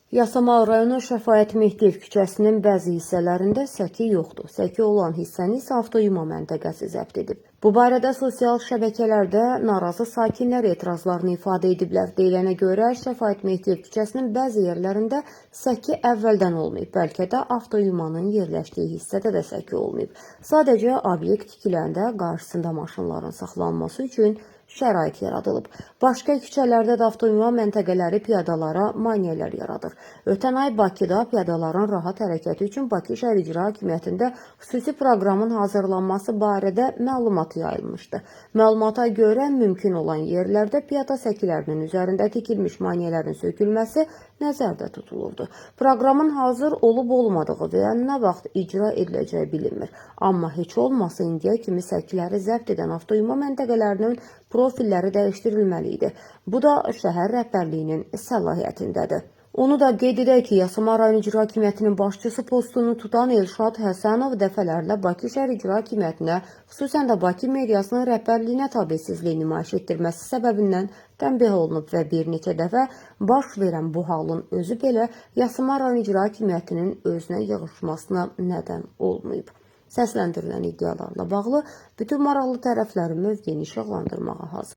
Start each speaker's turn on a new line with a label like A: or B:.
A: Yasamal rayonu Şəfaət Mehdiyev küçəsinin bəzi hissələrində səki yoxdur. Səki olan hissəni isə avtoyuma məntəqəsi zəbt edib. Bu barədə sosial şəbəkələrdə narazı sakinlər etirazlarını ifadə ediblər. Deyilənə görə Şəfaət Mehdiyev küçəsinin bəzi yerlərində səki əvvəldən olmayıb, bəlkə də avtoyumanın yerləşdiyi hissədə də səki olmayıb. Sadəcə obyekt tikiləndə qarşısında maşınların saxlanması üçün şərait yaradılıb. Başqa küçələrdə də avtoyuma məntəqələri piyadalara maneələr yaradır. Ötən ay Bakıda piyadaların rahat hərəkəti üçün Bakı Şəhər İcra Hakimiyyətində xüsusi proqramın hazırlanması barədə məlumat yayılmışdı. Məlumata görə mümkün olan yerlərdə piyada səkilərinin üzərində tikilmiş maneələrin sökülməsi nəzərdə tutulurdu. Proqramın hazır olub-olmadığı və ya nə vaxt icra ediləcəyi bilinmir. Amma heç olmasa indiyə kimi səkiləri zəbt edən avtoyuma məntəqələrinin profilləri dəyişdirilməli idi. Bu da şəhər rəhbərliyinin səlahiyyətindədir. Onu da qeyd edək ki, Yasamal rayon İcra Hakimiyyətinin başçısı postunu tutan Elşad Həsənov dəfələrlə Bakı Şəhər İcra Hakimiyyətinə, xüsusən də Bakı mediasının rəhbərliyinə tabesizliyi nümayiş etdirməsi səbəbindən tənbih olunub və bir neçə dəfə baş verən bu halın özü belə Yasamal rayon İcra Hakimiyyətinin özünə yığışmasına nədən olmayıb. Səsləndirilən iddialarla bağlı bütün maraqlı tərəflərin mövqeyini işıqlandırmağa hazır.